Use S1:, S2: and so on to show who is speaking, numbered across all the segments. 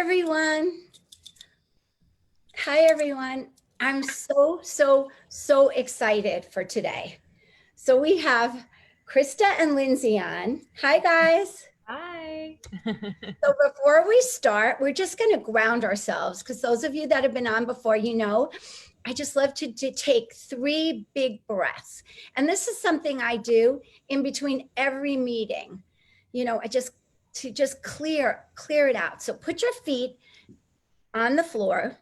S1: everyone. Hi, everyone. I'm so excited for today. So we have Krista and Lindsey on. Hi, guys.
S2: Hi.
S1: So before we start, we're just going to ground ourselves because those of you that have been on before, I just love to take 3 big breaths. And this is something I do in between every meeting. I just clear it out. So put your feet on the floor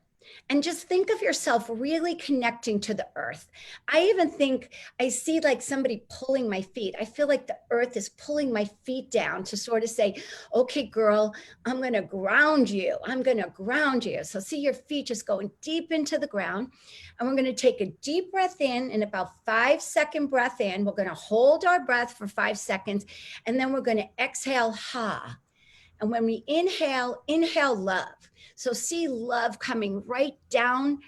S1: and just think of yourself really connecting to the earth. I even think I see like somebody pulling my feet. I feel like the earth is pulling my feet down to sort of say, okay, girl, I'm going to ground you. I'm going to ground you. So see your feet just going deep into the ground. And we're going to take a deep breath in, and about 5-second breath in. We're going to hold our breath for 5 seconds. And then we're going to exhale, ha. And when we inhale love. So see love coming right down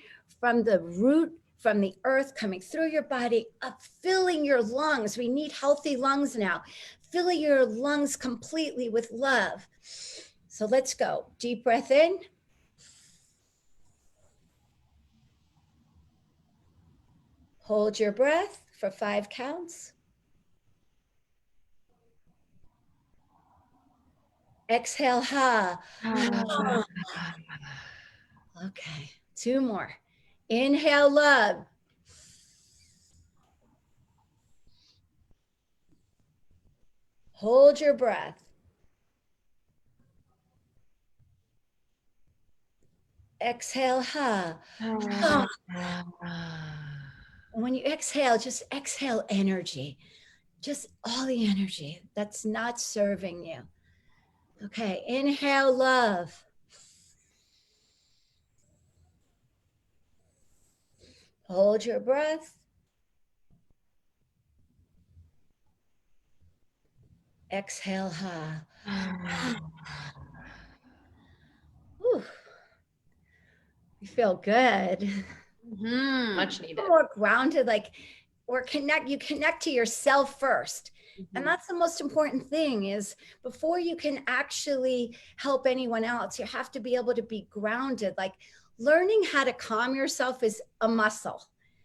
S1: from the root, from the earth, coming through your body, up, filling your lungs. We need healthy lungs now. Filling your lungs completely with love. So let's go. Deep breath in. Hold your breath for 5 counts. Exhale, ha. Okay, 2 more. Inhale, love. Hold your breath. Exhale, ha. When you exhale, just exhale energy. Just all the energy that's not serving you. Okay, inhale, love. Hold your breath. Exhale, ha. Whew. You feel good.
S2: Much needed.
S1: More grounded, like you connect to yourself first. And that's the most important thing is before you can actually help anyone else, you have to be able to be grounded. Like learning how to calm yourself is a muscle.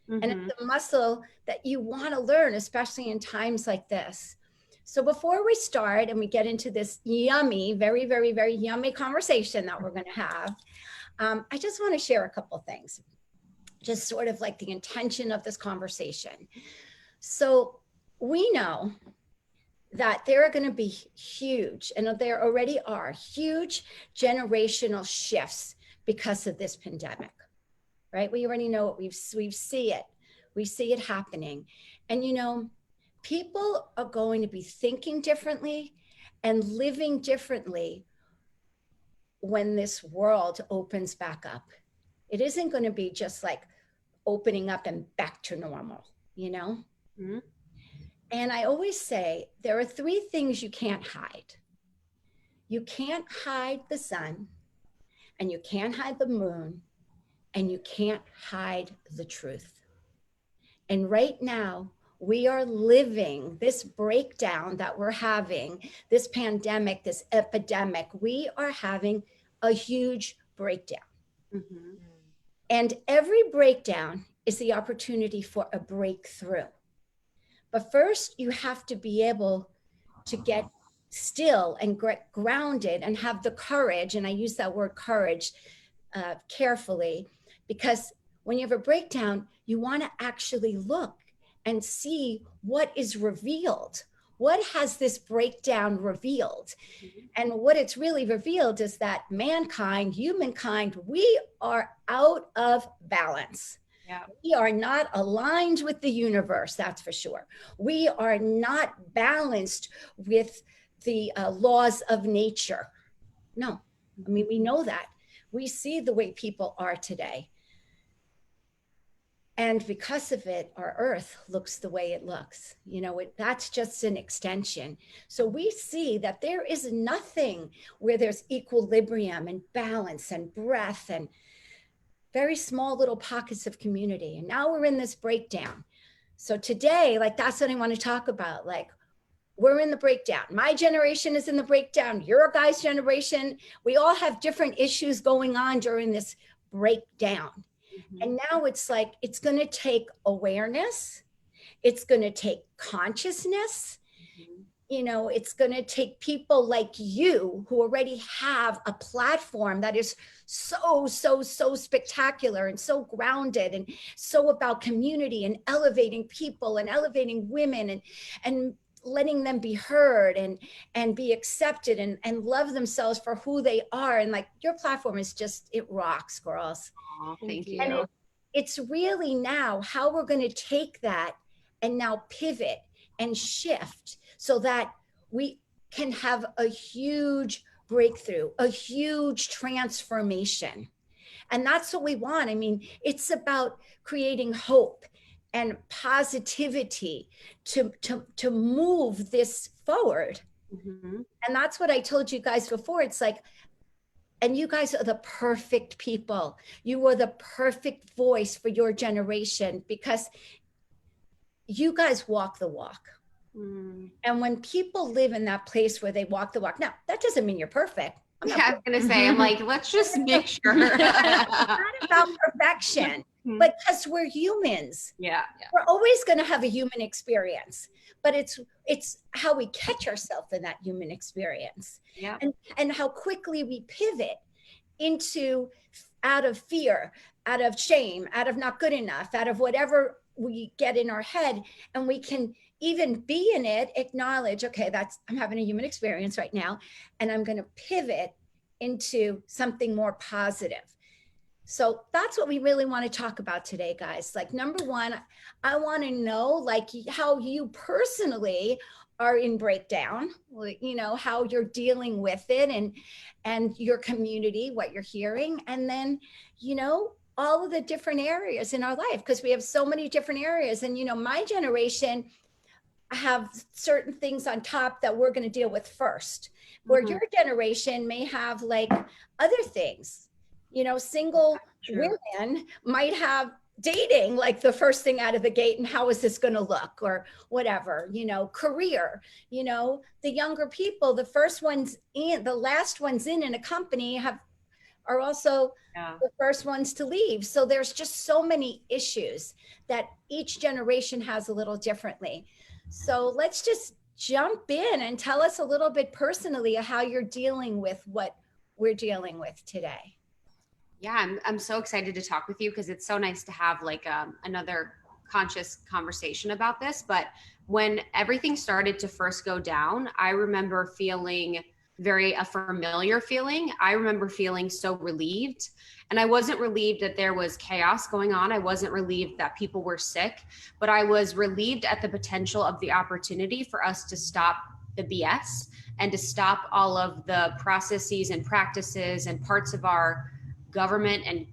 S1: And it's a muscle that you want to learn, especially in times like this. So before we start and we get into this yummy, very, very, very yummy conversation that we're going to have, I just want to share a couple things, just sort of like the intention of this conversation. So we know that there are going to be huge, and there already are huge generational shifts because of this pandemic, right? We already know it. We see it. We see it happening. And, people are going to be thinking differently and living differently when this world opens back up. It isn't going to be just like opening up and back to normal, And I always say there are 3 things you can't hide. You can't hide the sun, and you can't hide the moon, and you can't hide the truth. And right now, we are living this breakdown that we're having, this pandemic, this epidemic. We are having a huge breakdown. And every breakdown is the opportunity for a breakthrough. But first, you have to be able to get still and grounded and have the courage. And I use that word courage carefully, because when you have a breakdown, you want to actually look and see what is revealed. What has this breakdown revealed? And what it's really revealed is that mankind, humankind, we are out of balance.
S2: Yeah.
S1: We are not aligned with the universe, that's for sure. We are not balanced with the laws of nature. No, I mean, we know that. We see the way people are today. And because of it, our earth looks the way it looks. That's just an extension. So we see that there is nothing where there's equilibrium and balance and breath and very small little pockets of community. And now we're in this breakdown. So today, like, that's what I want to talk about. Like, we're in the breakdown. My generation is in the breakdown. Your guys' generation. We all have different issues going on during this breakdown. And now it's like, it's going to take awareness. It's going to take consciousness. You know, it's going to take people like you who already have a platform that is so spectacular and so grounded and so about community and elevating people and elevating women and letting them be heard and be accepted and love themselves for who they are. And like, your platform is just, it rocks, girls.
S3: Oh, thank you.
S1: And it's really now how we're going to take that and now pivot and shift so that we can have a huge breakthrough, a huge transformation. And that's what we want. I mean, it's about creating hope and positivity to move this forward. And that's what I told you guys before. It's like, and you guys are the perfect people. You are the perfect voice for your generation because you guys walk the walk. And when people live in that place where they walk the walk, now that doesn't mean you're perfect.
S3: I was going to say, I'm like, let's just make sure.
S1: It's not about perfection, but because we're humans.
S3: Yeah.
S1: We're always going to have a human experience, but it's how we catch ourselves in that human experience.
S3: Yeah.
S1: And how quickly we pivot into out of fear, out of shame, out of not good enough, out of whatever we get in our head, and we can even be in it, acknowledge, okay, I'm having a human experience right now, and I'm going to pivot into something more positive. So that's what we really want to talk about today, guys. Like, number one, I want to know like how you personally are in breakdown, you know, how you're dealing with it and your community, what you're hearing. And then, you know, all of the different areas in our life, because we have so many different areas. And, you know, my generation have certain things on top that we're going to deal with first, where your generation may have like other things, you know, single women might have dating like the first thing out of the gate, and how is this going to look, or whatever, you know, career, you know, the younger people, the first ones in, the last ones in a company are also the first ones to leave. So there's just so many issues that each generation has a little differently. So let's just jump in and tell us a little bit personally how you're dealing with what we're dealing with today.
S3: Yeah, I'm so excited to talk with you because it's so nice to have like another conscious conversation about this. But when everything started to first go down, I remember feeling a familiar feeling. I remember feeling so relieved. And I wasn't relieved that there was chaos going on. I wasn't relieved that people were sick, but I was relieved at the potential of the opportunity for us to stop the BS and to stop all of the processes and practices and parts of our government and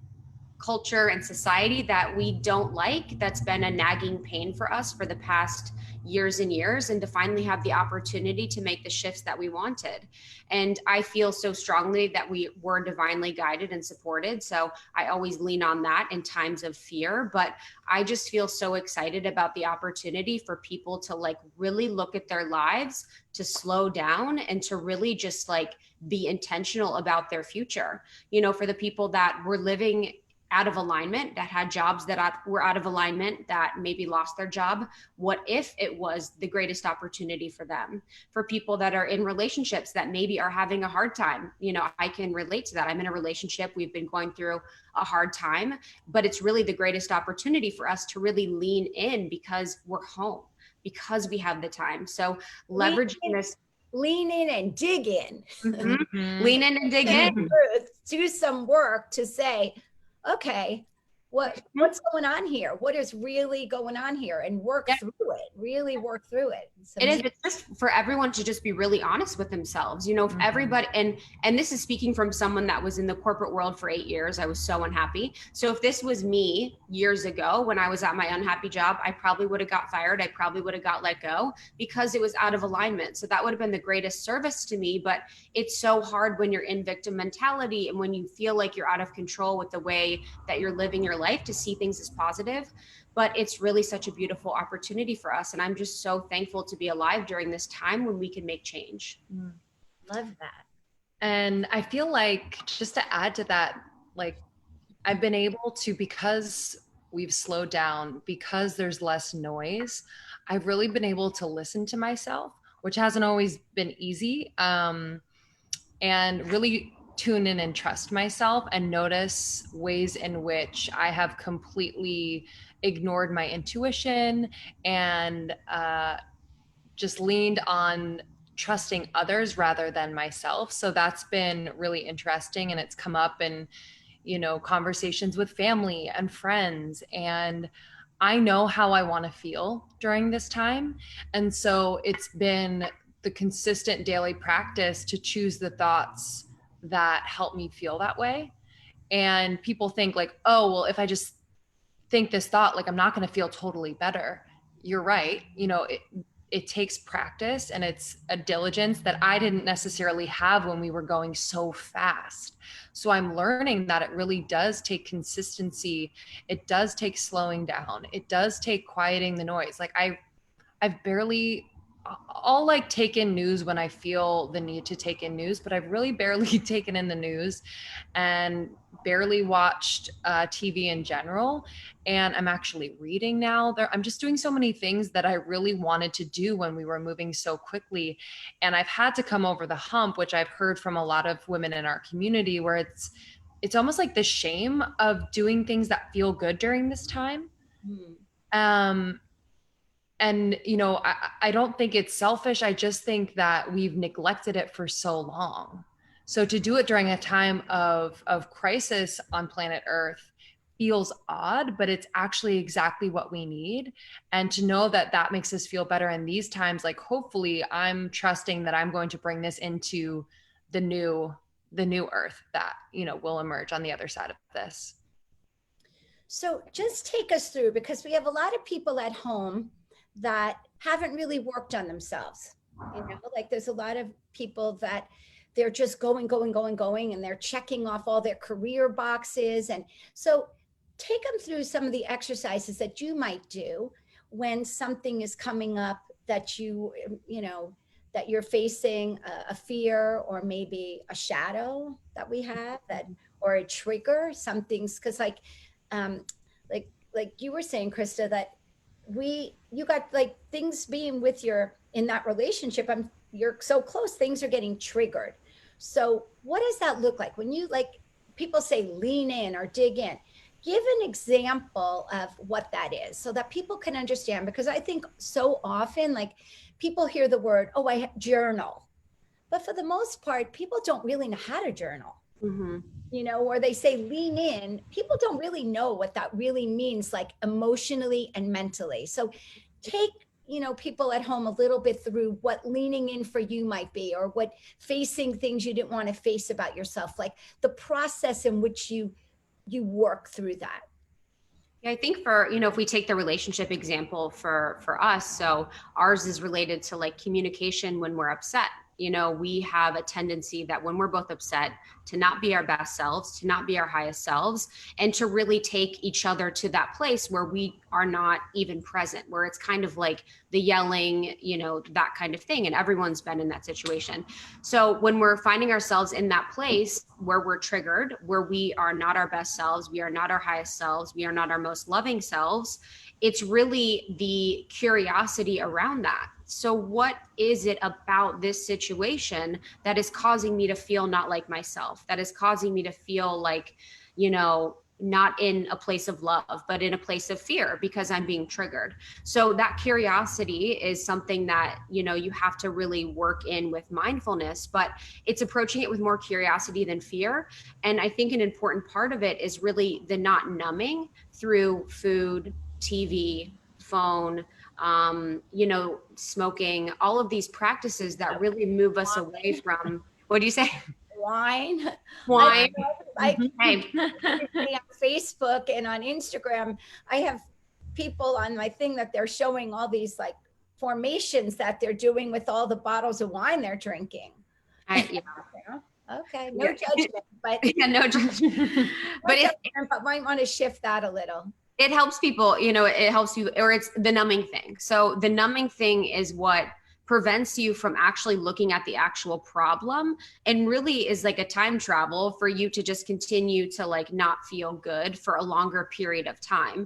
S3: culture and society that we don't like, that's been a nagging pain for us for the past years and years, and to finally have the opportunity to make the shifts that we wanted. And I feel so strongly that we were divinely guided and supported. So I always lean on that in times of fear, but I just feel so excited about the opportunity for people to like really look at their lives, to slow down, and to really just like be intentional about their future. You know, for the people that were living out of alignment, that had jobs that were out of alignment, that maybe lost their job, what if it was the greatest opportunity for them? For people that are in relationships that maybe are having a hard time, you know, I can relate to that. I'm in a relationship, we've been going through a hard time, but it's really the greatest opportunity for us to really lean in because we're home, because we have the time. So leveraging this.
S1: Lean in and dig in.
S3: Lean in and dig in.
S1: Do some work to say, okay, what's going on here? What is really going on here? And work through it, really work through it. So
S3: It's just for everyone to just be really honest with themselves, you know, if everybody, and this is speaking from someone that was in the corporate world for 8 years, I was so unhappy. So if this was me years ago, when I was at my unhappy job, I probably would have got fired. I probably would have got let go because it was out of alignment. So that would have been the greatest service to me. But it's so hard when you're in victim mentality and when you feel like you're out of control with the way that you're living your life, to see things as positive. but it's really such a beautiful opportunity for us. And I'm just so thankful to be alive during this time when we can make change.
S1: Love that.
S2: And I feel like, just to add to that, like, I've been able to, because we've slowed down, because there's less noise, I've really been able to listen to myself, which hasn't always been easy, and really tune in and trust myself and notice ways in which I have completely ignored my intuition and just leaned on trusting others rather than myself. So that's been really interesting, and it's come up in, you know, conversations with family and friends. And I know how I want to feel during this time. And so it's been the consistent daily practice to choose the thoughts that help me feel that way. And people think like, oh, well, if I just think this thought, like, I'm not going to feel totally better. You're right. You know, it takes practice, and it's a diligence that I didn't necessarily have when we were going so fast. So I'm learning that it really does take consistency. It does take slowing down. It does take quieting the noise. Like I've barely, I'll like take in news when I feel the need to take in news, but I've really barely taken in the news and barely watched TV in general. And I'm actually reading now. I'm just doing so many things that I really wanted to do when we were moving so quickly. And I've had to come over the hump, which I've heard from a lot of women in our community, where it's almost like the shame of doing things that feel good during this time. And, you know, I don't think it's selfish. I just think that we've neglected it for so long. So to do it during a time of crisis on planet Earth feels odd, but it's actually exactly what we need. And to know that that makes us feel better in these times, like, hopefully I'm trusting that I'm going to bring this into the new Earth that, you know, will emerge on the other side of this.
S1: So just take us through, because we have a lot of people at home that haven't really worked on themselves. You know, like there's a lot of people that they're just going, and they're checking off all their career boxes. And so take them through some of the exercises that you might do when something is coming up that you know, that you're facing a fear, or maybe a shadow that we have, that, or a trigger, some things. Cause like you were saying, Krista, that you got like things being with in that relationship, you're so close, things are getting triggered. So what does that look like when you, like, people say lean in or dig in? Give an example of what that is so that people can understand, because I think so often, like, people hear the word, oh, I journal, but for the most part, people don't really know how to journal. You know, or they say lean in, people don't really know what that really means, like emotionally and mentally. So take, you know, people at home a little bit through what leaning in for you might be, or what facing things you didn't want to face about yourself, like the process in which you work through that.
S3: Yeah, I think for, you know, if we take the relationship example for us, so ours is related to like communication when we're upset. You know, we have a tendency that when we're both upset, to not be our best selves, to not be our highest selves, and to really take each other to that place where we are not even present, where it's kind of like the yelling, you know, that kind of thing. And everyone's been in that situation. So when we're finding ourselves in that place where we're triggered, where we are not our best selves, we are not our highest selves, we are not our most loving selves, it's really the curiosity around that. So what is it about this situation that is causing me to feel not like myself, that is causing me to feel like, you know, not in a place of love, but in a place of fear because I'm being triggered? So that curiosity is something that, you know, you have to really work in with mindfulness, but it's approaching it with more curiosity than fear. And I think an important part of it is really the not numbing through food, TV, phone, you know, smoking, all of these practices that really move us away from, what do you say?
S1: Wine.
S3: Wine.
S1: On Facebook and on Instagram, I have people on my thing that they're showing all these like formations that they're doing with all the bottles of wine they're drinking.
S3: Yeah.
S1: Okay, no judgment, but
S3: yeah, no judgment.
S1: but might want to shift that a little.
S3: it helps people, you know, it helps you, or it's the numbing thing. So the numbing thing is what prevents you from actually looking at the actual problem, and really is like a time travel for you to just continue to like not feel good for a longer period of time.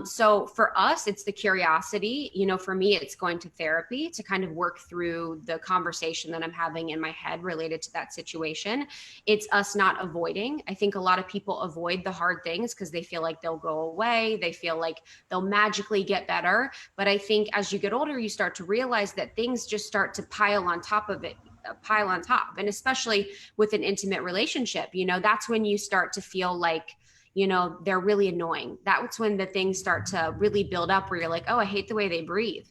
S3: So for us, it's the curiosity. You know, for me, it's going to therapy to kind of work through the conversation that I'm having in my head related to that situation. It's us not avoiding. I think a lot of people avoid the hard things because they feel like they'll go away. They feel like they'll magically get better. But I think as you get older, you start to realize that things just start to pile on top of it, pile on top. And especially with an intimate relationship, you know, that's when you start to feel like, you know, they're really annoying. That's when the things start to really build up where you're like, oh, I hate the way they breathe.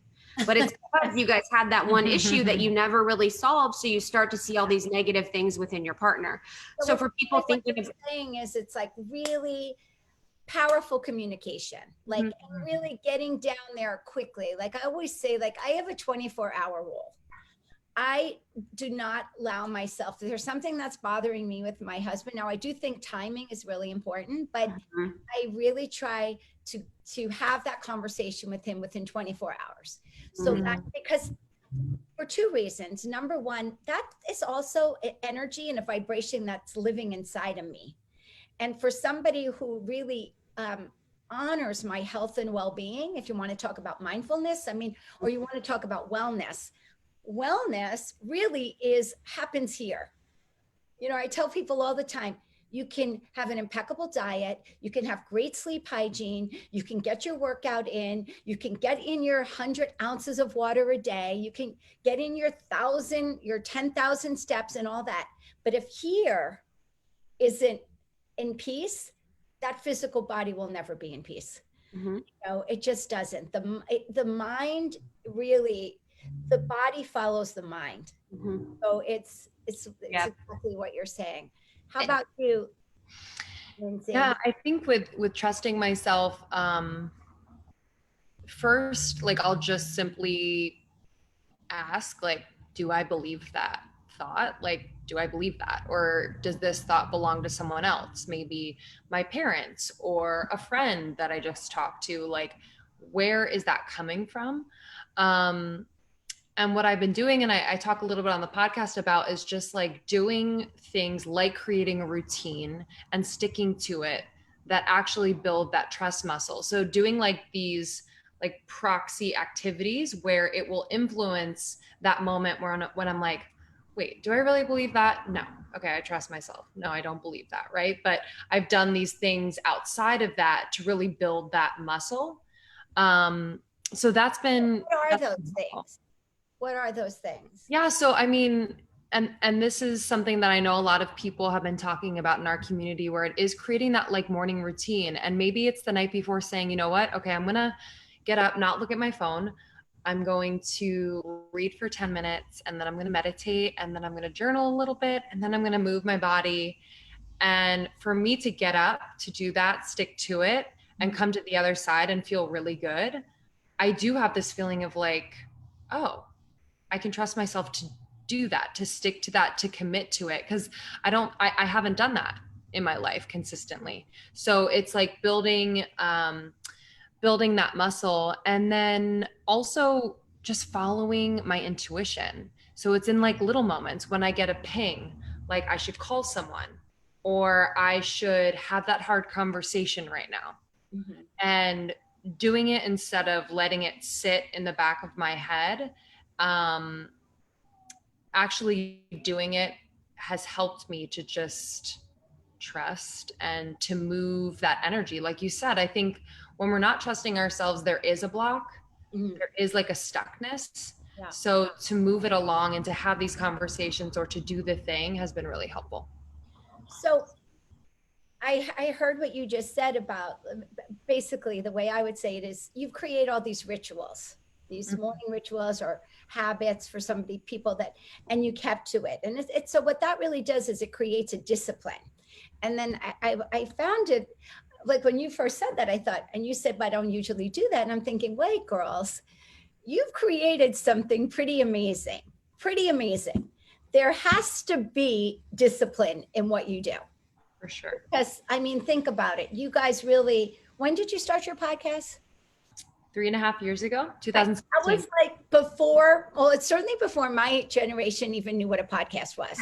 S3: But it's because you guys had that one issue that you never really solved. So you start to see all these negative things within your partner. So for people thinking of
S1: saying is it's like really powerful communication, like really getting down there quickly. Like I always say, like I have a 24-hour rule. I do not allow myself, if there's something that's bothering me with my husband. Now I do think timing is really important, but I really try to have that conversation with him within 24 hours. So that, because for two reasons. Number one, that is also energy and a vibration that's living inside of me. And for somebody who really honors my health and well-being, if you want to talk about mindfulness, I mean, or you want to talk about wellness really happens here. You know, I tell people all the time, you can have an impeccable diet, you can have great sleep hygiene, you can get your workout in, you can get in your 100 ounces of water a day, you can get in your 10,000 steps and all that. But if here isn't in peace, that physical body will never be in peace. You know, it just doesn't. The mind really, the body follows the mind. So it's exactly what you're saying. How about you, Lindsey?
S2: Yeah, I think with trusting myself, first, like I'll just simply ask, like, do I believe that thought? Like, do I believe that? Or does this thought belong to someone else? Maybe my parents or a friend that I just talked to. Like, where is that coming from? And what I've been doing, and I talk a little bit on the podcast about, is just like doing things like creating a routine and sticking to it that actually build that trust muscle. So doing like these like proxy activities where it will influence that moment when I'm like, wait, do I really believe that? No. Okay, I trust myself. No, I don't believe that, right? But I've done these things outside of that to really build that muscle. So that's been—
S1: What are those things? What are those things?
S2: Yeah. So, I mean, and this is something that I know a lot of people have been talking about in our community, where it is creating that like morning routine. And maybe it's the night before saying, you know what? Okay, I'm going to get up, not look at my phone. I'm going to read for 10 minutes, and then I'm going to meditate, and then I'm going to journal a little bit, and then I'm going to move my body. And for me to get up, to do that, stick to it, and come to the other side and feel really good, I do have this feeling of like, oh, I can trust myself to do that, to stick to that, to commit to it. Cause I haven't done that in my life consistently. So it's like building that muscle, and then also just following my intuition. So it's in like little moments when I get a ping, like I should call someone, or I should have that hard conversation right now. And doing it instead of letting it sit in the back of my head. Actually doing it has helped me to just trust and to move that energy. Like you said, I think when we're not trusting ourselves, there is a block. There is like a stuckness. Yeah. So to move it along and to have these conversations or to do the thing has been really helpful.
S1: So I heard what you just said about, basically the way I would say it is, you create all these rituals, these morning rituals or habits for some people that, and you kept to it. And it's so what that really does is it creates a discipline. And then I found it, like when you first said that, I thought, and you said, but I don't usually do that. And I'm thinking, wait, girls, you've created something pretty amazing, pretty amazing. There has to be discipline in what you do.
S2: For sure.
S1: Because I mean, think about it. You guys really When did you start your podcast?
S2: 3.5 years ago,
S1: I
S2: 2016.
S1: was like before, well, it's certainly before my generation even knew what a podcast was.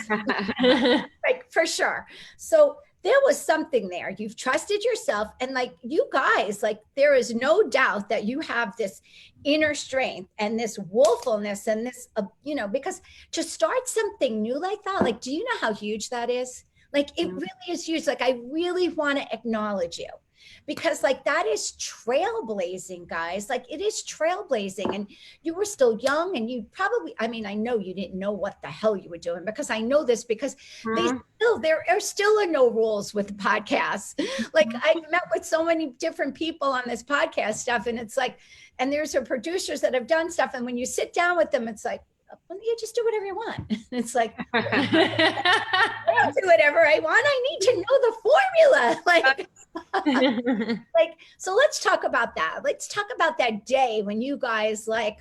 S1: Like for sure. So there was something there. You've trusted yourself, and like you guys, like there is no doubt that you have this inner strength and this willfulness and this, because to start something new like that, like, do you know how huge that is? Like it really is huge. Like I really want to acknowledge you, because like that is trailblazing, guys. Like it is trailblazing, and you were still young, and you probably, I mean, I know you didn't know what the hell you were doing, because I know this, because there are still no rules with podcasts. Like I've met with so many different people on this podcast stuff, and it's like, and there's some producers that have done stuff, and when you sit down with them, it's like, well, you just do whatever you want. It's like, I don't do whatever I want. I need to know the formula. Like, so let's talk about that. Let's talk about that day when you guys, like,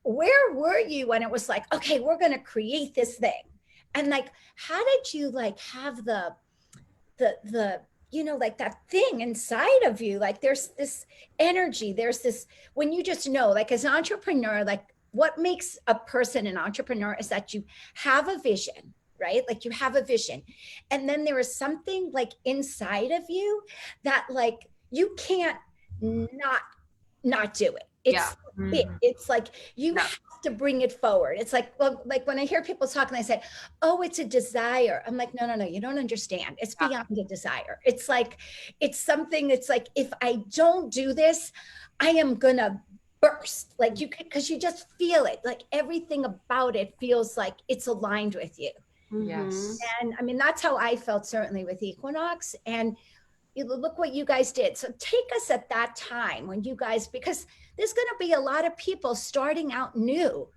S1: where were you when it was like, okay, we're going to create this thing? And like, how did you like have the, like that thing inside of you? Like there's this energy, there's this, when you just know, like as an entrepreneur, like what makes a person an entrepreneur is that you have a vision, right? Like you have a vision. And then there is something like inside of you that like, you can't not do it. It's like, you have to bring it forward. It's like, well, like when I hear people talk and they say, oh, it's a desire. I'm like, no, you don't understand. It's beyond a desire. It's like, it's something, it's like, if I don't do this, I am gonna burst. Like you could, because you just feel it. Like everything about it feels like it's aligned with you.
S2: Yes.
S1: And I mean, that's how I felt certainly with Equinox. And look what you guys did. So take us at that time when you guys, because there's going to be a lot of people starting out new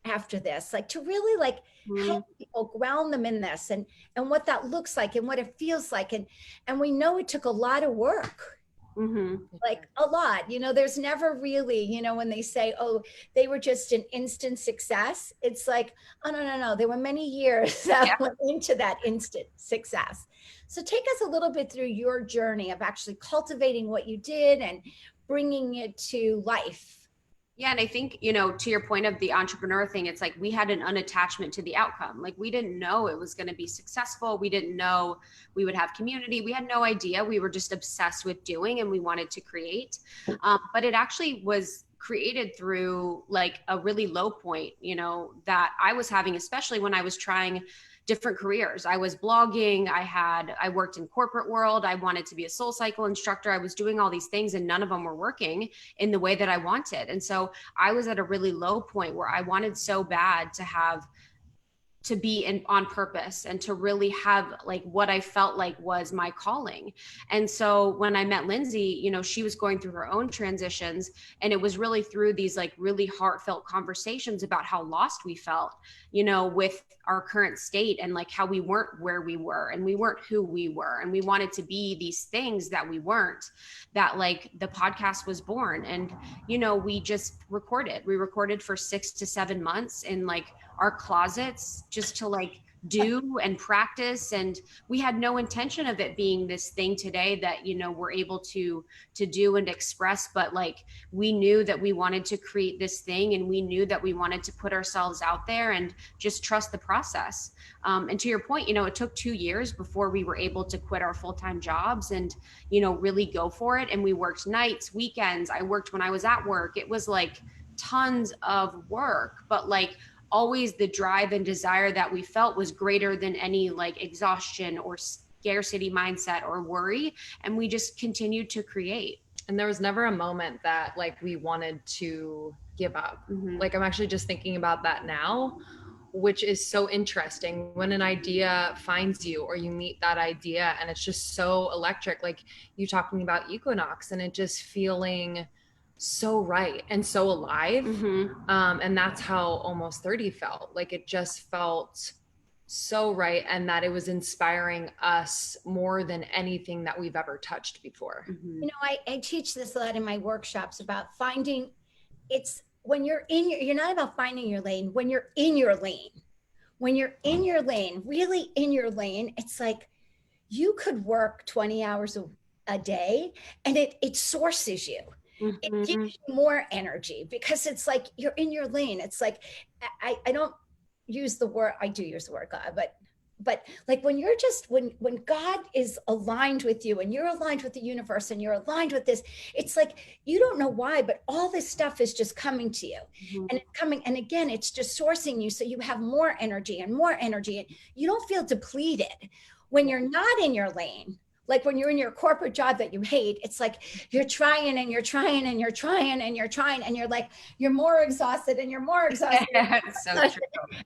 S1: after this, like to really like help people, ground them in this and what that looks like and what it feels like. And we know it took a lot of work. Like a lot, there's never really, when they say, oh, they were just an instant success. It's like, oh, no. There were many years that went into that instant success. So take us a little bit through your journey of actually cultivating what you did and bringing it to life.
S3: Yeah. And I think, to your point of the entrepreneur thing, it's like we had an unattachment to the outcome. Like we didn't know it was going to be successful. We didn't know we would have community. We had no idea. We were just obsessed with doing, and we wanted to create. But it actually was created through like a really low point, that I was having, especially when I was trying different careers. I was blogging. I worked in corporate world. I wanted to be a SoulCycle instructor. I was doing all these things, and none of them were working in the way that I wanted. And so I was at a really low point where I wanted so bad to be on purpose and to really have like what I felt like was my calling. And so when I met Lindsey, she was going through her own transitions, and it was really through these like really heartfelt conversations about how lost we felt, with our current state, and like how we weren't where we were, and we weren't who we were, and we wanted to be these things that we weren't, that like the podcast was born. And, we just recorded for 6 to 7 months in like our closets, just to like do and practice. And we had no intention of it being this thing today that, we're able to do and express. But like, we knew that we wanted to create this thing, and we knew that we wanted to put ourselves out there and just trust the process. And to your point, it took 2 years before we were able to quit our full-time jobs and, really go for it. And we worked nights, weekends. I worked when I was at work. It was like tons of work, but like, always the drive and desire that we felt was greater than any like exhaustion or scarcity mindset or worry. And we just continued to create.
S2: And there was never a moment that like we wanted to give up. Like I'm actually just thinking about that now, which is so interesting when an idea finds you, or you meet that idea and it's just so electric. Like you talking about Equinox, and it just feeling so right and so alive. And that's how Almost 30 felt. Like it just felt so right, and that it was inspiring us more than anything that we've ever touched before.
S1: I teach this a lot in my workshops about finding, it's when you're you're not about finding your lane, when you're in your lane. When you're in your lane, really in your lane, it's like you could work 20 hours a day, and it sources you. It
S3: Mhm.
S1: gives you more energy because it's like you're in your lane. It's like I don't use the word, I do use the word God, but like when you're just when God is aligned with you and you're aligned with the universe and you're aligned with this, it's like you don't know why, but all this stuff is just coming to you.
S3: Mhm.
S1: And it's coming, and again, it's just sourcing you so you have more energy and more energy, and you don't feel depleted when you're not in your lane. Like when you're in your corporate job that you hate, it's like you're trying and you're trying and you're trying and you're trying, and you're like, you're more exhausted and you're more exhausted.
S3: It's so true.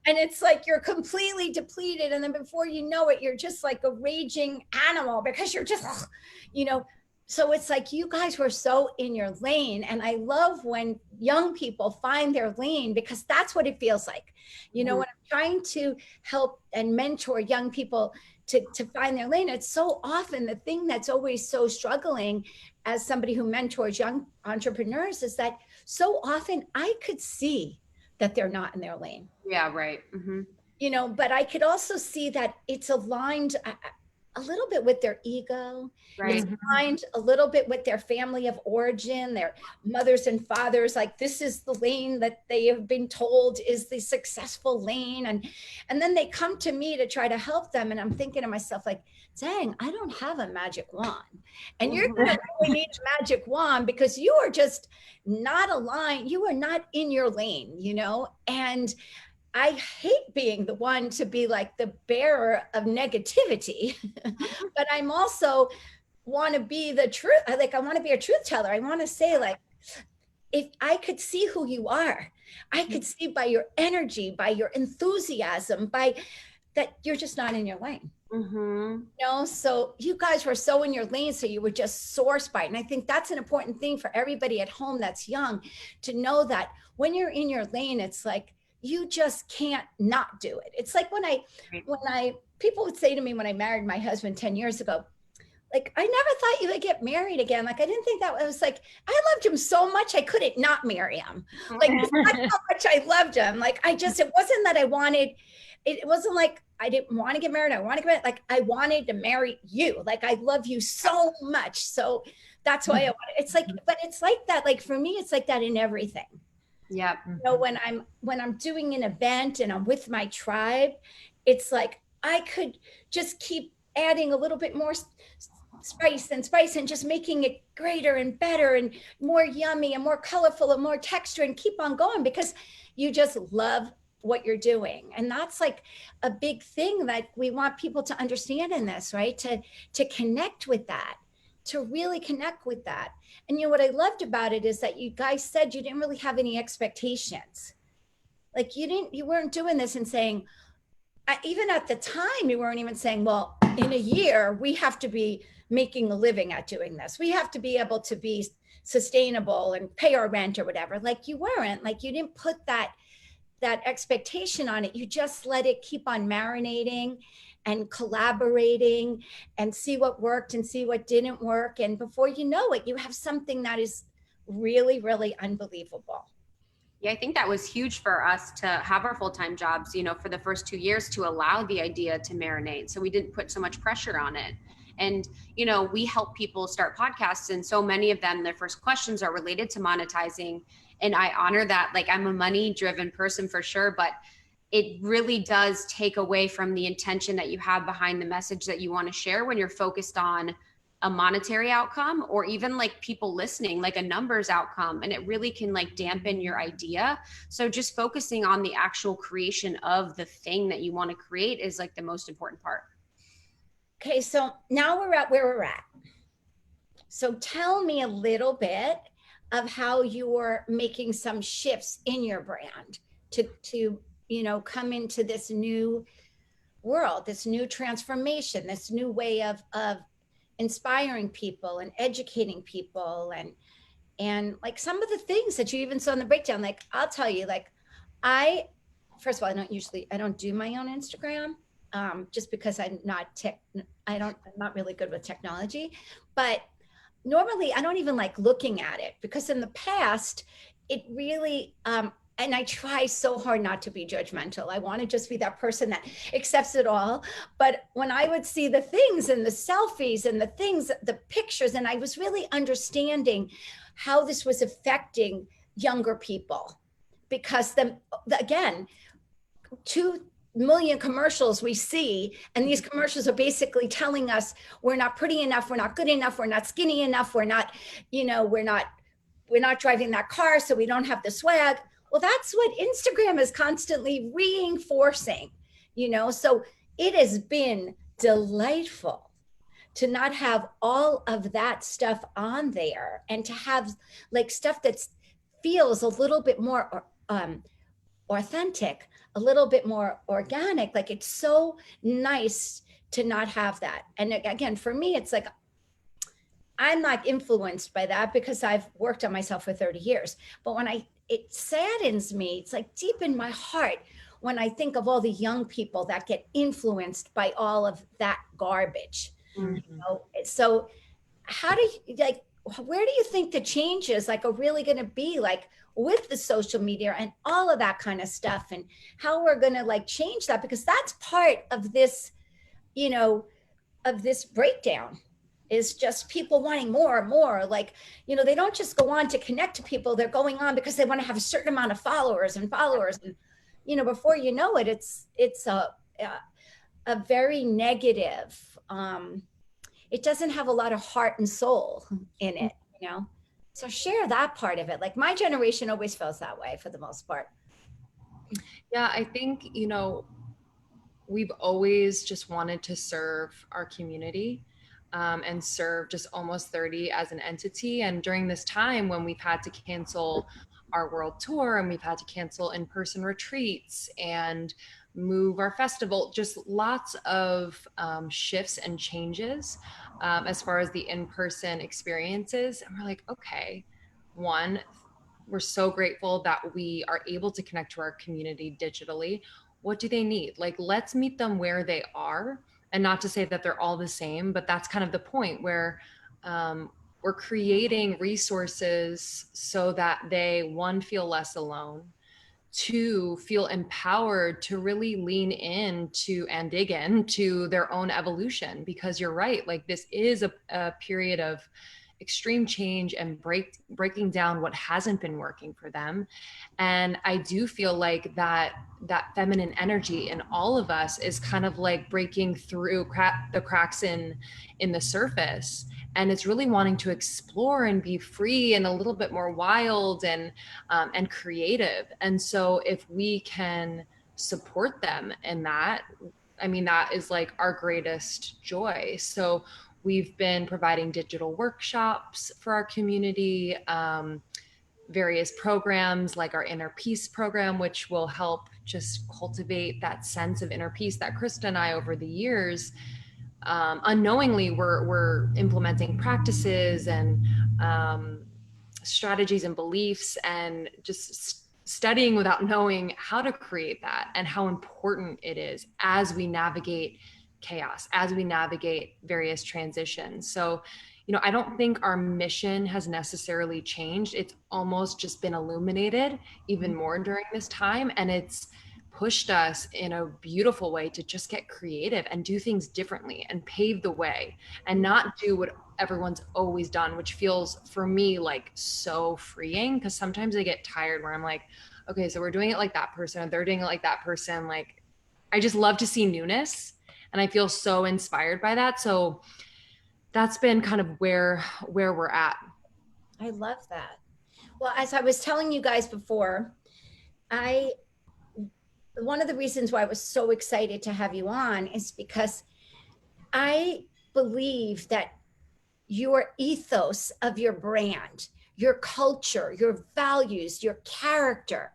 S1: And it's like you're completely depleted. And then before you know it, you're just like a raging animal because you're just, you know. So it's like you guys were so in your lane. And I love when young people find their lane because that's what it feels like. You know,
S3: Mhm.
S1: when I'm trying to help and mentor young people to find their lane, it's so often the thing that's always so struggling as somebody who mentors young entrepreneurs is that so often I could see that they're not in their lane,
S3: Yeah, right. Mhm.
S1: you know, but I could also see that it's aligned a little bit with their ego. It's
S3: Right.
S1: aligned a little bit with their family of origin, their mothers and fathers. Like this is the lane that they have been told is the successful lane, and then they come to me to try to help them, and I'm thinking to myself like, dang, I don't have a magic wand, and you're
S3: Mhm.
S1: gonna really need a magic wand because you are just not aligned. You are not in your lane, you know, and I hate being the one to be like the bearer of negativity, but I'm also want to be the truth. I want to be a truth teller. I want to say like, if I could see who you are, I could see by your energy, by your enthusiasm, by that you're just not in your lane.
S3: Mhm.
S1: You know, so you guys were so in your lane, so you were just sourced by it. And I think that's an important thing for everybody at home that's young to know that when you're in your lane, it's like you just can't not do it. It's like
S3: Right.
S1: when I people would say to me when I married my husband 10 years ago, like, I never thought you would get married again. Like, I didn't think that was like, I loved him so much, I couldn't not marry him. Like, that's how much I loved him. Like, it wasn't that I wanted, it wasn't like I didn't want to get married. I want to get married. Like, I wanted to marry you. Like, I love you so much. So that's why I want it. It's like, but it's like that. Like, for me, it's like that in everything.
S3: Yep.
S1: You know, when I'm doing an event and I'm with my tribe, it's like I could just keep adding a little bit more spice and just making it greater and better and more yummy and more colorful and more texture and keep on going because you just love what you're doing. And that's like a big thing that we want people to understand in this, right? To connect with that, to really connect with that. And you know what I loved about it is that you guys said you didn't really have any expectations. Like you weren't doing this and saying, even at the time, you weren't even saying, well, in a year, we have to be making a living at doing this. We have to be able to be sustainable and pay our rent or whatever. Like you weren't, like you didn't put that expectation on it. You just let it keep on marinating and collaborating and see what worked and see what didn't work. And before you know it, you have something that is really, really unbelievable.
S3: Yeah, I think that was huge for us to have our full-time jobs, you know, for the first 2 years to allow the idea to marinate. So we didn't put so much pressure on it. And, you know, we help people start podcasts, and so many of them, their first questions are related to monetizing. And I honor that. Like, I'm a money-driven person for sure, but it really does take away from the intention that you have behind the message that you want to share when you're focused on a monetary outcome or even like people listening, like a numbers outcome, and it really can like dampen your idea. So just focusing on the actual creation of the thing that you want to create is like the most important part.
S1: Okay, so now we're at where we're at. So tell me a little bit of how you're making some shifts in your brand to you know come into this new world, this new transformation, this new way of inspiring people and educating people and like some of the things that you even saw in the breakdown. Like I'll tell you, like I first of all, I don't do my own Instagram, just because I'm not really good with technology, but normally I don't even like looking at it because in the past it really and I try so hard not to be judgmental. I want to just be that person that accepts it all. But when I would see the things and the selfies and the things, the pictures, and I was really understanding how this was affecting younger people, because again, 2 million commercials we see, and these commercials are basically telling us we're not pretty enough, we're not good enough, we're not skinny enough, we're not, we're not driving that car, so we don't have the swag. Well, that's what Instagram is constantly reinforcing, so it has been delightful to not have all of that stuff on there, and to have like stuff that feels a little bit more authentic, a little bit more organic. Like, it's so nice to not have that. And again, for me, it's like, I'm not influenced by that because I've worked on myself for 30 years. But when it saddens me, it's like deep in my heart when I think of all the young people that get influenced by all of that garbage. So how do you, like, where do you think the changes like are really going to be, like, with the social media and all of that kind of stuff, and how we're going to like change that? Because that's part of this, of this breakdown, is just people wanting more and more. Like, they don't just go on to connect to people, they're going on because they want to have a certain amount of followers. And before you know it, it's a very negative, it doesn't have a lot of heart and soul in it, So share that part of it. Like, my generation always feels that way for the most part.
S2: Yeah, I think, we've always just wanted to serve our community, and serve just almost 30 as an entity. And during this time when we've had to cancel our world tour, and we've had to cancel in-person retreats and move our festival, just lots of shifts and changes as far as the in-person experiences. And we're like, okay, one, we're so grateful that we are able to connect to our community digitally. What do they need? Like, let's meet them where they are. And not to say that they're all the same, but that's kind of the point, where we're creating resources so that they, one, feel less alone, two, feel empowered to really lean into and dig into their own evolution. Because you're right, like, this is a period of extreme change and breaking down what hasn't been working for them. And I do feel like that feminine energy in all of us is kind of like breaking through the cracks in the surface, and it's really wanting to explore and be free and a little bit more wild and creative. And so if we can support them in that, I mean, that is like our greatest joy. So we've been providing digital workshops for our community, various programs like our Inner Peace program, which will help just cultivate that sense of inner peace that Krista and I, over the years, unknowingly, we're implementing practices and strategies and beliefs, and just studying without knowing how to create that, and how important it is as we navigate chaos, as we navigate various transitions. So, I don't think our mission has necessarily changed. It's almost just been illuminated even more during this time. And it's pushed us in a beautiful way to just get creative and do things differently and pave the way, and not do what everyone's always done, which feels for me like so freeing. Because sometimes I get tired where I'm like, okay, so we're doing it like that person, or they're doing it like that person. Like, I just love to see newness. And I feel so inspired by that. So that's been kind of where we're at.
S1: I love that. Well, as I was telling you guys before, one of the reasons why I was so excited to have you on is because I believe that your ethos of your brand, your culture, your values, your character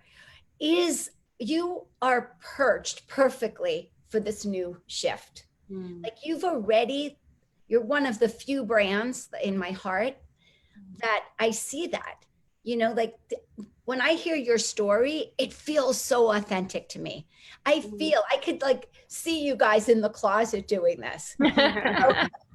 S1: you are perched perfectly for this new shift. Like, you're one of the few brands in my heart that I see that, like, when I hear your story, it feels so authentic to me. I could like see you guys in the closet doing this.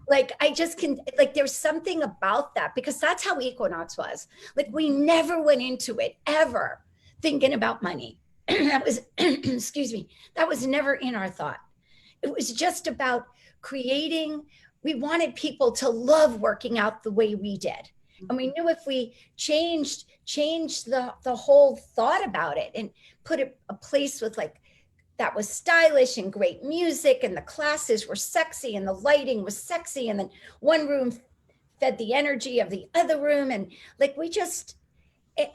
S1: Like, I just can, like, there's something about that, because that's how Equinox was. Like, we never went into it ever thinking about money. That was, excuse me, that was never in our thought. It was just about creating, we wanted people to love working out the way we did. And we knew if we changed the whole thought about it and put a place with like, that was stylish and great music, and the classes were sexy and the lighting was sexy, and then one room fed the energy of the other room, and like we just,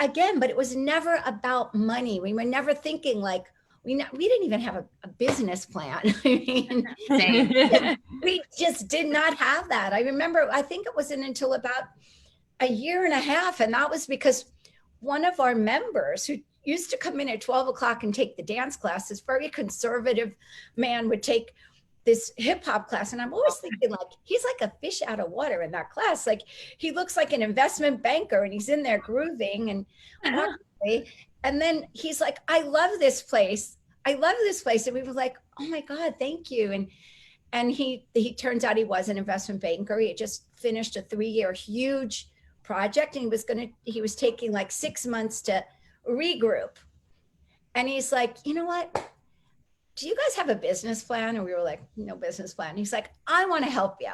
S1: again, but it was never about money. We were never thinking like, we didn't even have a business plan. I mean, we just did not have that. I remember, I think it wasn't until about a year and a half, and that was because one of our members who used to come in at 12 o'clock and take the dance class, this very conservative man would take this hip hop class. And I'm always thinking like, he's like a fish out of water in that class. Like he looks like an investment banker and he's in there grooving and then he's like, I love this place. I love this place. And we were like, oh my God, thank you. And he turns out he was an investment banker. He had just finished a 3-year huge project, and he was taking like 6 months to regroup. And he's like, you know what? Do you guys have a business plan? And we were like, no business plan. He's like, I want to help you.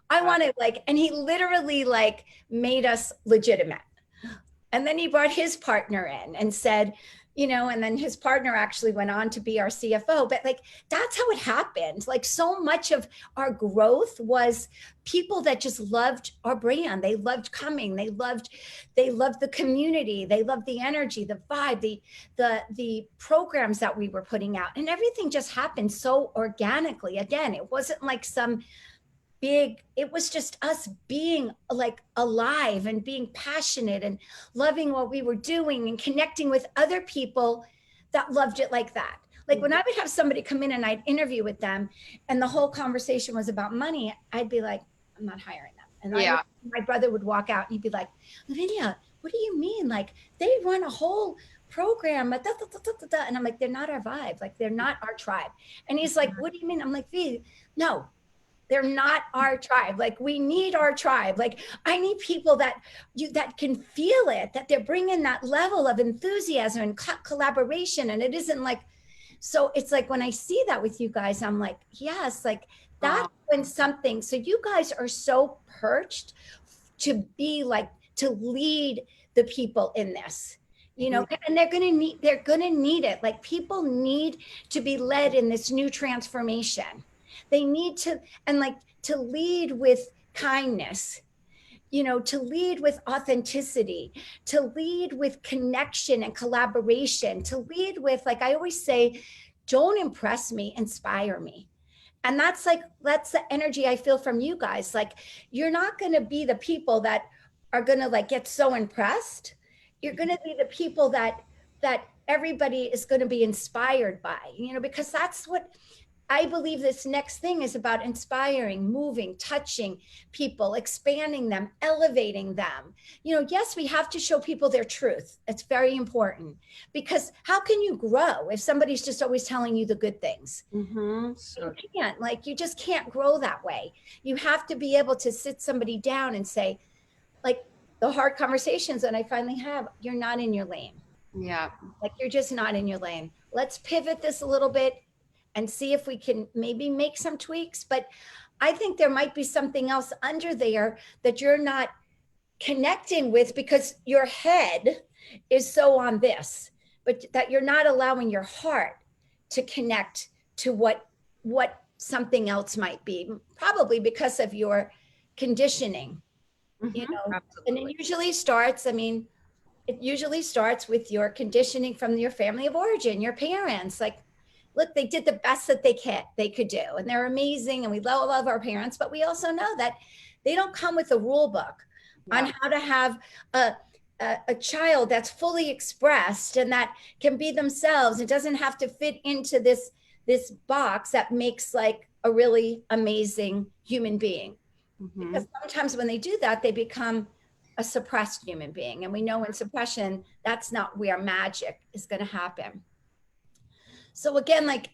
S1: I want to like, and he literally like made us legitimate. And then he brought his partner in and said, you know, and then his partner actually went on to be our CFO. But like, that's how it happened. Like so much of our growth was people that just loved our brand. They loved coming. They loved the community. They loved the energy, the vibe, the programs that we were putting out, and everything just happened so organically. Again, it wasn't like some big, it was just us being like alive and being passionate and loving what we were doing and connecting with other people that loved it like that. Like when I would have somebody come in and I'd interview with them and the whole conversation was about money, I'd be like, I'm not hiring them. And my brother would walk out and he'd be like, Lavinia, what do you mean? Like they run a whole program, and I'm like, they're not our vibe. Like they're not our tribe. And he's like, what do you mean? I'm like, no, they're not our tribe. Like we need our tribe. Like I need people that can feel it, that they're bringing that level of enthusiasm and collaboration. And it isn't like, so it's like when I see that with you guys, I'm like, yes, like that's when something, so you guys are so perched to be like, to lead the people in this, you know, and they're going to need it. Like people need to be led in this new transformation. They need to, and like to lead with kindness, you know, to lead with authenticity, to lead with connection and collaboration, to lead with, like I always say, don't impress me, inspire me. And that's the energy I feel from you guys. Like you're not going to be the people that are going to like get so impressed. You're going to be the people that everybody is going to be inspired by, you know, because that's what I believe this next thing is about: inspiring, moving, touching people, expanding them, elevating them. You know, yes, we have to show people their truth. It's very important, because how can you grow if somebody's just always telling you the good things? So you can't, like, you just can't grow that way. You have to be able to sit somebody down and say, like, the hard conversations that I finally have, you're not in your lane.
S3: Yeah.
S1: Like, you're just not in your lane. Let's pivot this a little bit and see if we can maybe make some tweaks. But I think there might be something else under there that you're not connecting with, because your head is so on this, but that you're not allowing your heart to connect to what something else might be, probably because of your conditioning, you know. Absolutely. And it usually starts, it usually starts with your conditioning from your family of origin, your parents. Like, look, they did the best that they could do, and they're amazing, and we love our parents, but we also know that they don't come with a rule book on how to have a child that's fully expressed and that can be themselves. It doesn't have to fit into this box that makes like a really amazing human being. Because sometimes when they do that, they become a suppressed human being, and we know in suppression, that's not where magic is going to happen. So again, like,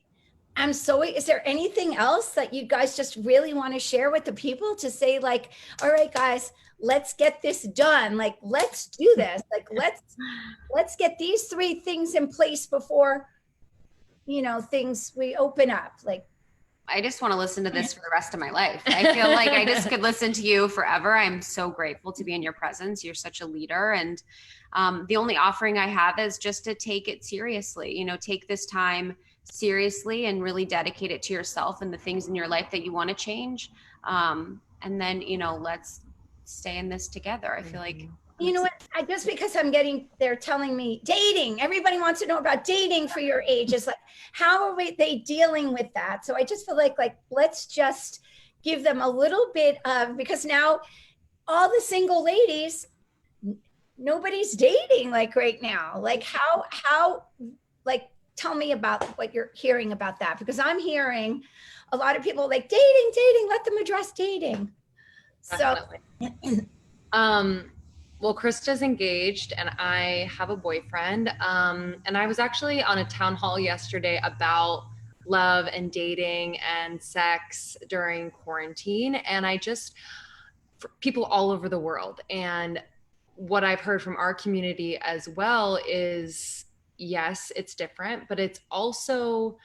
S1: Is there anything else that you guys just really want to share with the people to say like, all right, guys, let's get this done. Like, let's do this. Like, let's get these 3 things in place before, things we open up. Like,
S3: I just want to listen to this for the rest of my life. I feel like I just could listen to you forever. I'm so grateful to be in your presence. You're such a leader. And the only offering I have is just to take it seriously, take this time seriously and really dedicate it to yourself and the things in your life that you want to change. And then, let's stay in this together. I feel like,
S1: you know what? Just because they're telling me dating, everybody wants to know about dating for your age. It's like, how are they dealing with that? So I just feel like let's just give them a little bit of, because now all the single ladies, nobody's dating like right now. Like how, like, tell me about what you're hearing about that, because I'm hearing a lot of people like dating, let them address dating.
S2: Definitely. Well, Krista's engaged and I have a boyfriend. And I was actually on a town hall yesterday about love and dating and sex during quarantine. And people all over the world. And what I've heard from our community as well is, yes, it's different, but it's also,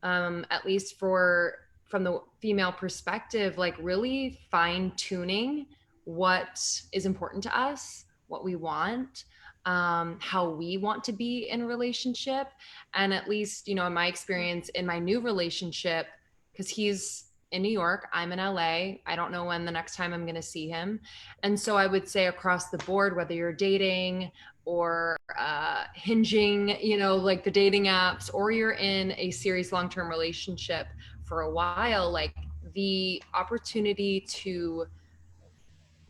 S2: at least from the female perspective, like really fine tuning what is important to us, what we want, how we want to be in a relationship. And at least, in my experience in my new relationship, because he's in New York, I'm in LA. I don't know when the next time I'm going to see him. And so I would say across the board, whether you're dating or hinging, like the dating apps, or you're in a serious long-term relationship for a while, like the opportunity to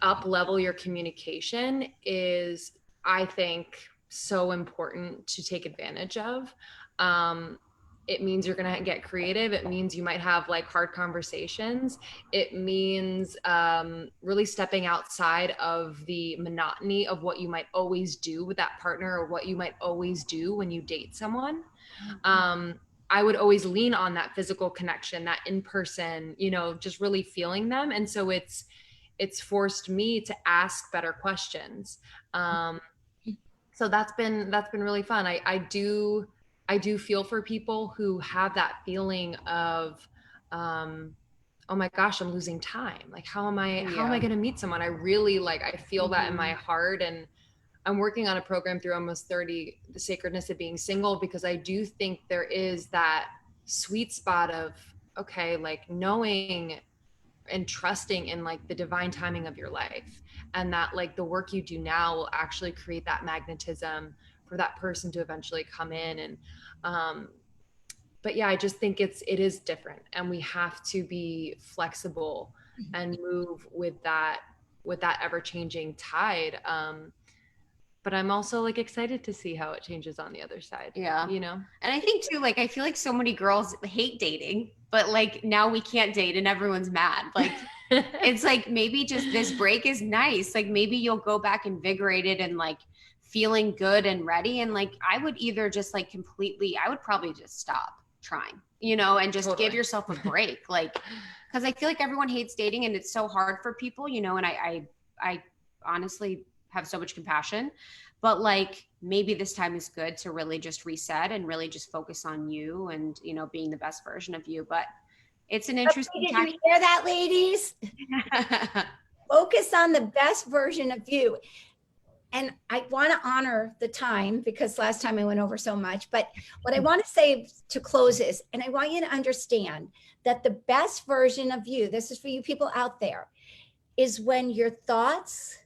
S2: up level your communication is, I think, so important to take advantage of. It means you're going to get creative. It means you might have like hard conversations. It means really stepping outside of the monotony of what you might always do with that partner, or what you might always do when you date someone. I would always lean on that physical connection, that in person, just really feeling them. And so it's forced me to ask better questions. So that's been really fun. I do feel for people who have that feeling of, oh my gosh, I'm losing time. Like, how am I going to meet someone? I really I feel that in my heart. And I'm working on a program through Almost 30, the sacredness of being single, because I do think there is that sweet spot of, okay, like knowing and trusting in like the divine timing of your life, and that like the work you do now will actually create that magnetism for that person to eventually come in. And but yeah, I just think it is different, and we have to be flexible and move with that ever-changing tide. But I'm also like excited to see how it changes on the other side.
S3: Yeah. And I think too, like, I feel like so many girls hate dating, but like now we can't date and everyone's mad. Like, it's like, maybe just this break is nice. Like maybe you'll go back invigorated and like feeling good and ready. And like, I would either just like I would probably just stop trying, and just give yourself a break. Like, cause I feel like everyone hates dating and it's so hard for people, and I honestly have so much compassion, but like maybe this time is good to really just reset and really just focus on you and being the best version of you. But it's an interesting
S1: time. Did you hear that, ladies? Focus on the best version of you. And I want to honor the time, because last time I went over so much, but what I want to say to close is, and I want you to understand that the best version of you, this is for you people out there, is when your thoughts,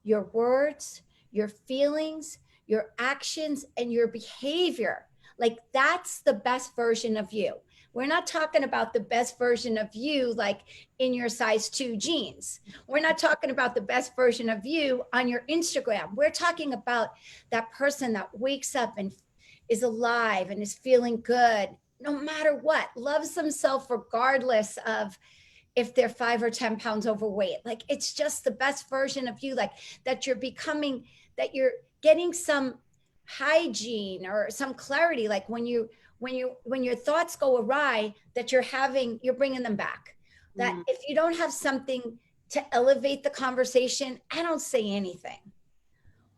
S1: your words, your feelings, your actions, and your behavior, like that's the best version of you. We're not talking about the best version of you like in your size 2 jeans. We're not talking about the best version of you on your Instagram. We're talking about that person that wakes up and is alive and is feeling good no matter what, loves themselves regardless of if they're 5 or 10 pounds overweight. Like, it's just the best version of you, like that you're becoming, that you're getting some hygiene or some clarity. Like when when your thoughts go awry, that you're bringing them back. That if you don't have something to elevate the conversation, I don't say anything.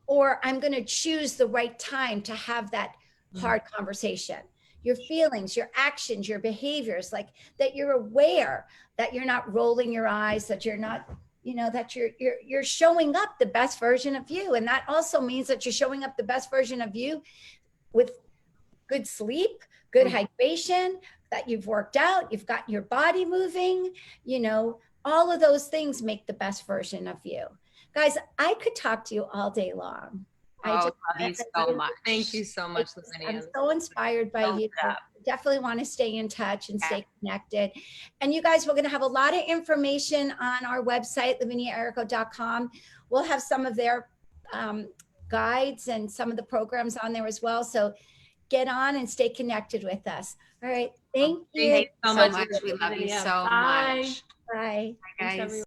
S1: Or I'm going to choose the right time to have that hard conversation. Your feelings, your actions, your behaviors, like that you're aware that you're not rolling your eyes, that you're not, that you're showing up the best version of you. And that also means that you're showing up the best version of you with good sleep, good hydration, that you've worked out, you've got your body moving, all of those things make the best version of you. Guys, I could talk to you all day long.
S3: Love you so much.
S2: Thank you so much, Lavinia.
S1: I'm so inspired by you. Definitely want to stay in touch and stay connected. And you guys, we're going to have a lot of information on our website, laviniaerico.com. We'll have some of their guides and some of the programs on there as well. So get on and stay connected with us. All right. Thank you
S3: so much. We love you so much.
S1: Bye.
S3: Bye, guys.